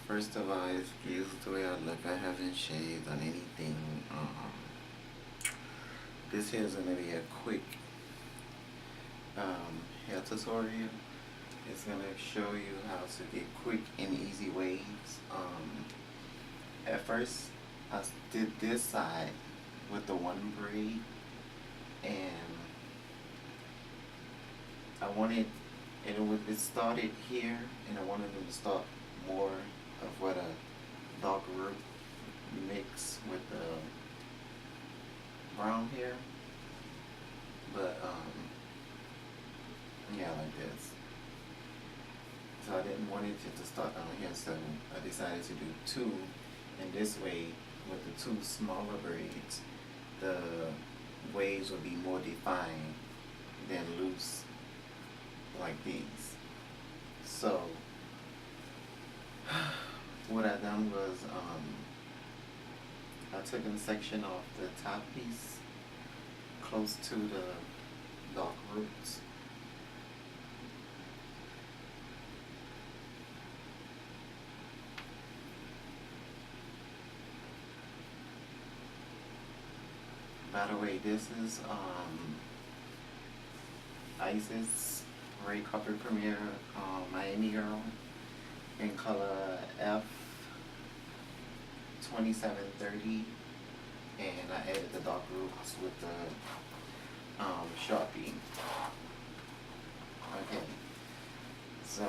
First of all, excuse the way I look. I haven't shaved on anything. This here is gonna be a quick hair tutorial. It's gonna show you how to get quick and easy waves. At first, I did this side with the one braid, and I wanted, it started here, and I wanted it to start more of what a dark root mix with the brown hair, but yeah, like this. So I didn't want it to start down here, so I decided to do two, and this way, with the two smaller braids, the waves will be more defined than loose like these. So what I done was I took a section off the top piece close to the dark roots. By the way, this is Isis Ray Carpet Premiere Miami Girl in color F2730, and I added the dark roots with the Sharpie. Okay, so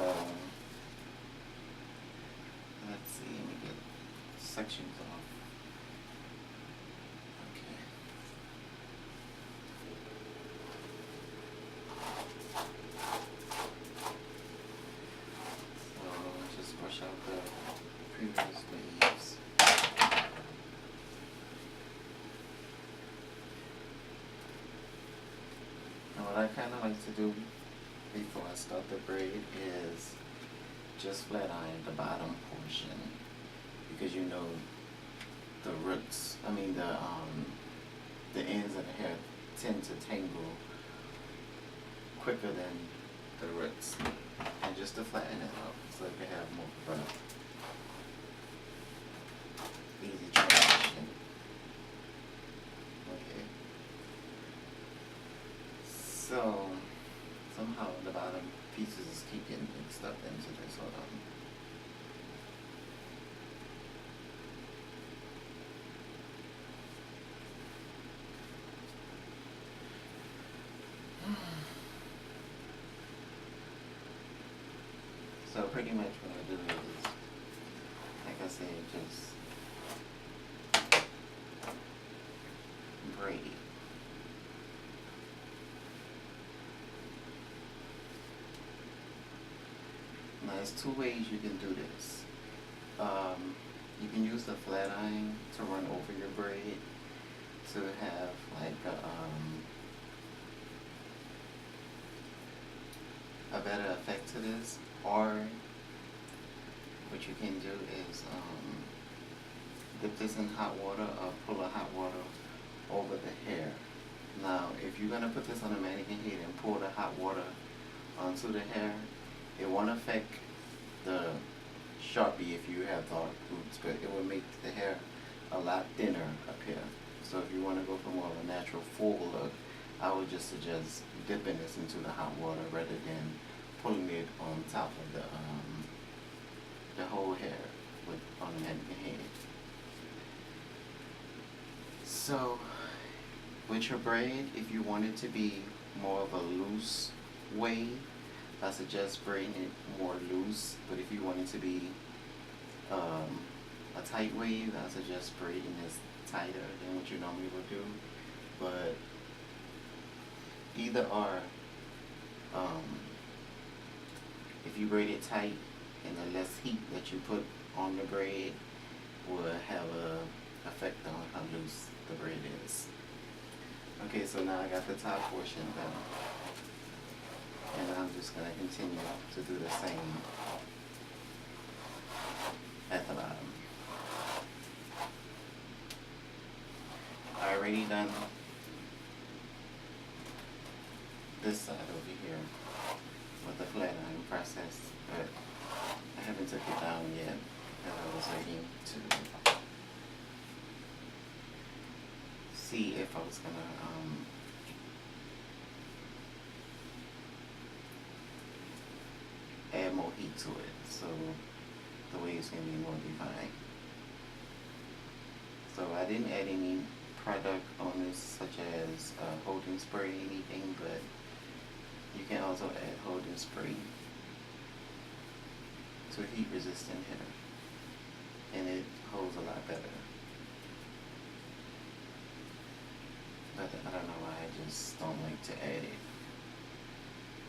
let's see, let me get sections off. Okay. So just brush out the previous waves. And what I kind of like to do before I start the braid is just flat iron the bottom portion, because you know the roots, the ends of the hair tend to tangle quicker than the roots, and just to flatten it out so you can have more of a easy transition. Okay. So somehow the bottom pieces keep getting mixed up into this. Hold on. So pretty much what I do is, like I said, just braid. Now there's two ways you can do this. You can use the flat iron to run over your braid to have like a better effect to this, or what you can do is dip this in hot water or pull a hot water over the hair. Now if you're going to put this on a mannequin head and pour the hot water onto the hair, it won't affect the Sharpie if you have dark roots, but it will make the hair a lot thinner up here. So if you want to go for more of a natural full look, I would just suggest dipping this into the hot water rather than pulling it on top of the whole hair on the mannequin head. So with your braid, if you want it to be more of a loose wave, I suggest braiding it more loose. But if you want it to be a tight wave, I suggest braiding this tighter than what you normally would do. But either or, if you braid it tight, and the less heat that you put on the braid will have a effect on how loose the braid is. Okay, so now I got the top portion done, and I'm just going to continue to do the same at the bottom. I already done this side over here with the flat iron process, but I haven't took it down yet. that I was waiting to see if I was gonna add more heat to it, so the wave's gonna be more defined. So I didn't add any product on this, such as holding spray, anything, but you can also add holding spray to a heat resistant header, and it holds a lot better. But I don't know why I just don't like to add it,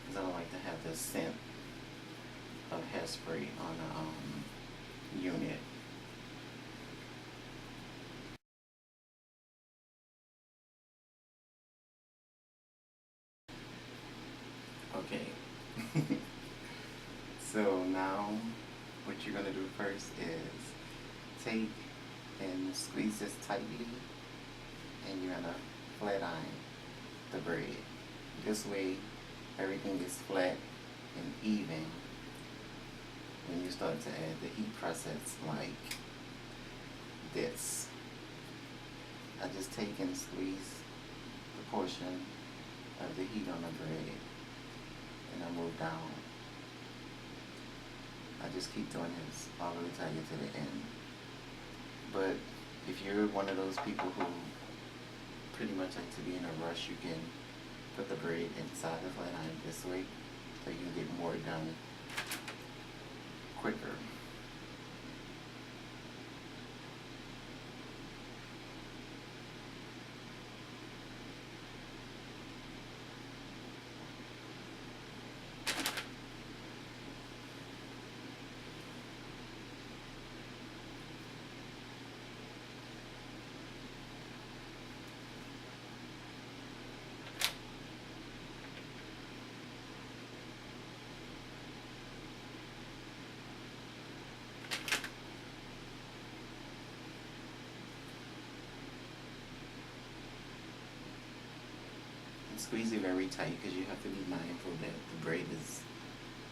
because I don't like to have the scent of hairspray on a unit. Okay. So now what you're gonna do first is take and squeeze this tightly, and you're gonna flat iron the braid. This way everything is flat and even when you start to add the heat process like this. I just take and squeeze the portion of the heat on the braid, and I move down. I just keep doing this all the way till I get to the end. But if you're one of those people who pretty much like to be in a rush, you can put the braid inside the flat iron this way so you can get more done quicker. Squeeze it very tight because you have to be mindful that the braid is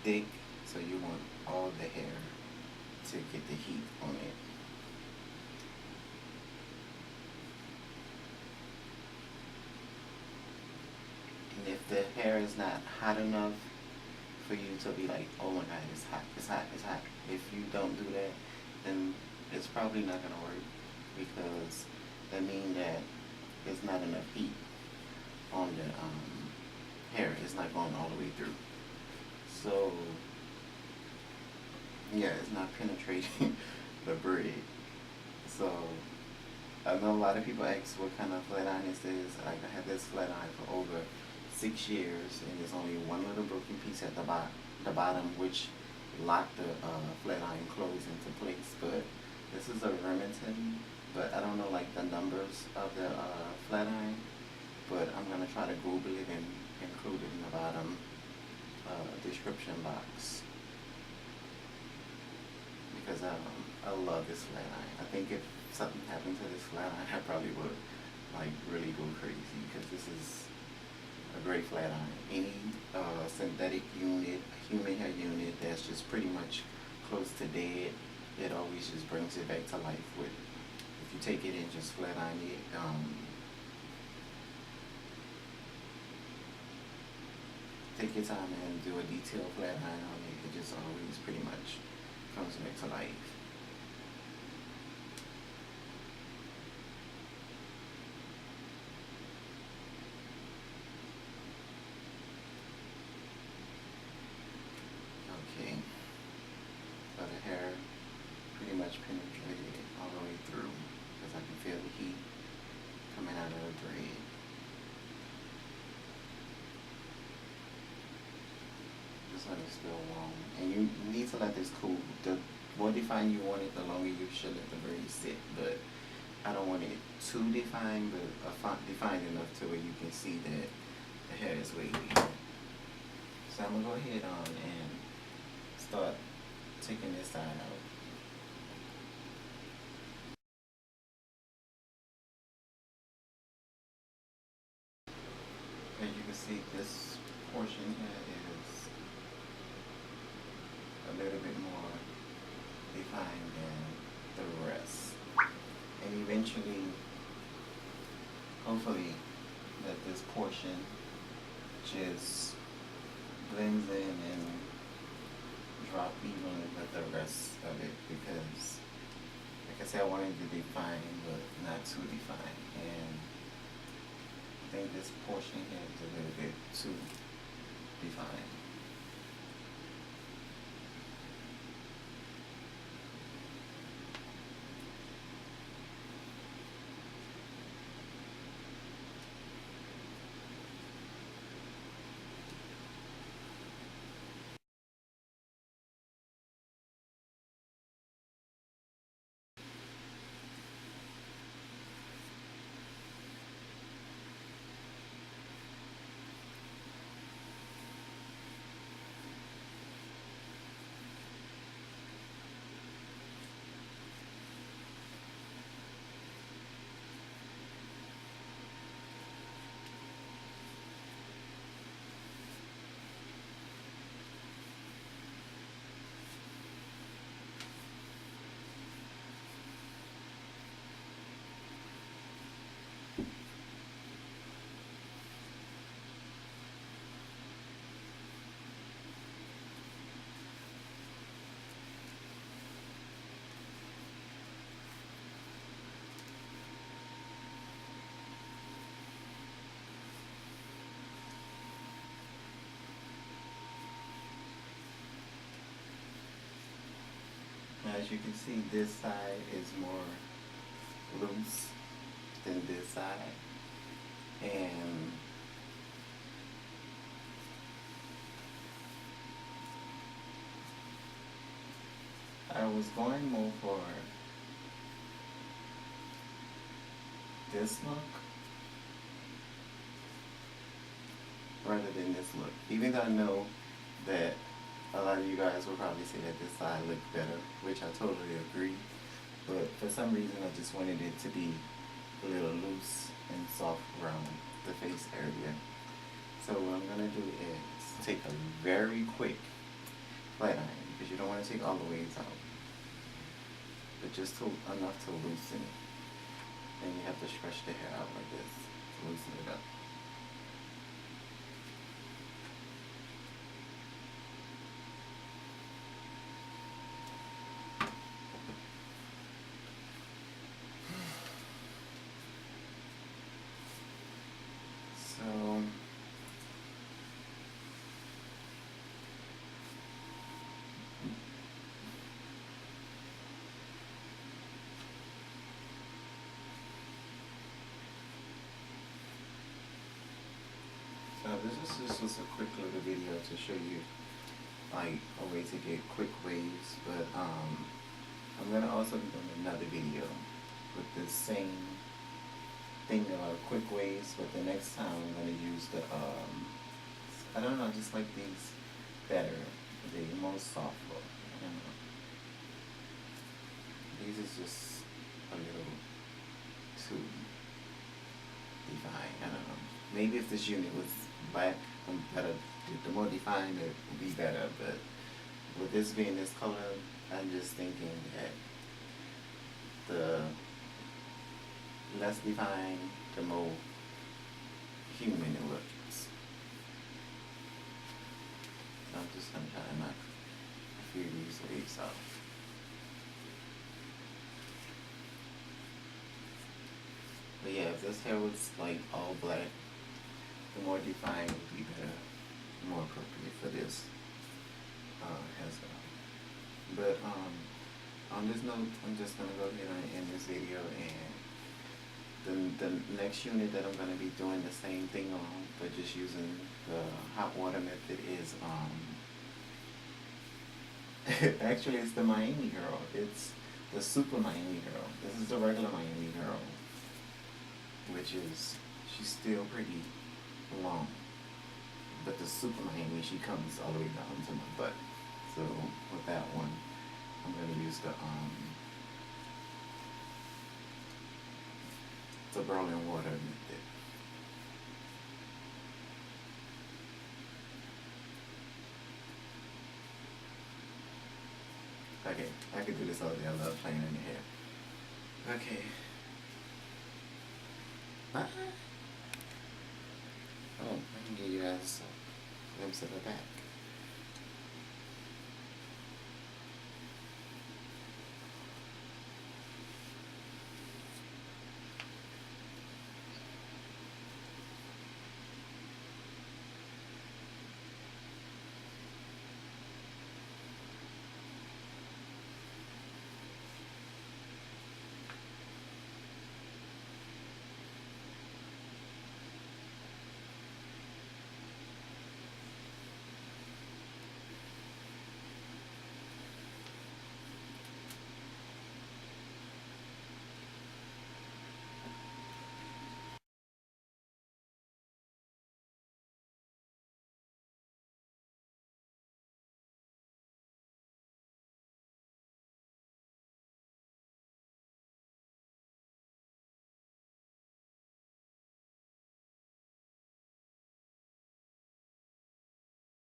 thick, so you want all the hair to get the heat on it. And if the hair is not hot enough for you to be like, oh my god, it's hot, it's hot, it's hot, if you don't do that, then it's probably not going to work, because that means that there's not enough heat on the hair. It's not going all the way through. So yeah, it's not penetrating the braid. So I know a lot of people ask what kind of flat iron this is. I had this flat iron for over 6 years, and there's only one little broken piece at the bottom, which locked the flat iron closed into place. But this is a Remington, but I don't know like the numbers of the flat iron. But I'm going to try to Google it and include it in the bottom description box, because I love this flat iron. I think if something happened to this flat iron, I probably would like really go crazy, because this is a great flat iron. Any synthetic unit, human hair unit that's just pretty much close to dead, it always just brings it back to life. With if you take it and just flat iron it, take your time and do a detailed flat iron on it. It just always pretty much comes back to life. Okay, so the hair pretty much penetrated all the way through, because I can feel the heat coming out of the braid. This one is still warm, and you need to let this cool. The more defined you want it, the longer you should let the braid sit. But I don't want it too defined, but defined enough to where you can see that the hair is wavy. So I'm gonna go ahead on and start taking this side out. As you can see, this portion here is a little bit more defined. defined than the rest. And eventually, hopefully, that this portion just blends in and drop evenly with the rest of it, because like I said, I wanted to define but not too defined, and I think this portion here is a little bit too defined. As you can see, this side is more loose than this side, and I was going more for this look rather than this look, even though I know that a lot of you guys will probably say that this side looked better, which I totally agree. But for some reason, I just wanted it to be a little loose and soft around the face area. So what I'm gonna do is take a very quick flat iron, because you don't want to take all the waves out, but just enough to loosen it. And you have to stretch the hair out like this to loosen it up. So this was a quick little video to show you like a way to get quick waves, but I'm gonna also be doing another video with the same thing about quick waves, but the next time I'm gonna use the I don't know, I just like these better, the most soft look. I don't know. These is just a little too defined. I don't know. Maybe if this unit was black, better, the more defined it would be better. But with this being this color, I'm just thinking that the less defined, the more human it looks. So I'm just gonna try to knock a few of these waves off. But yeah, if this hair was like all black, the more defined would be better, more appropriate for this hairstyle. But on this note, I'm just gonna go ahead and end this video, and the next unit that I'm gonna be doing the same thing on, but just using the hot water method is actually it's the Miami Girl. It's the Super Miami Girl. This is the regular Miami Girl, which is, she's still pretty long, but the Super Miami, she comes all the way down to my butt. So with that one, I'm gonna use the boiling water method. Okay, I could do this all day. I love playing in your hair. Okay. Bye. Oh, I can give you guys a glimpse of the back.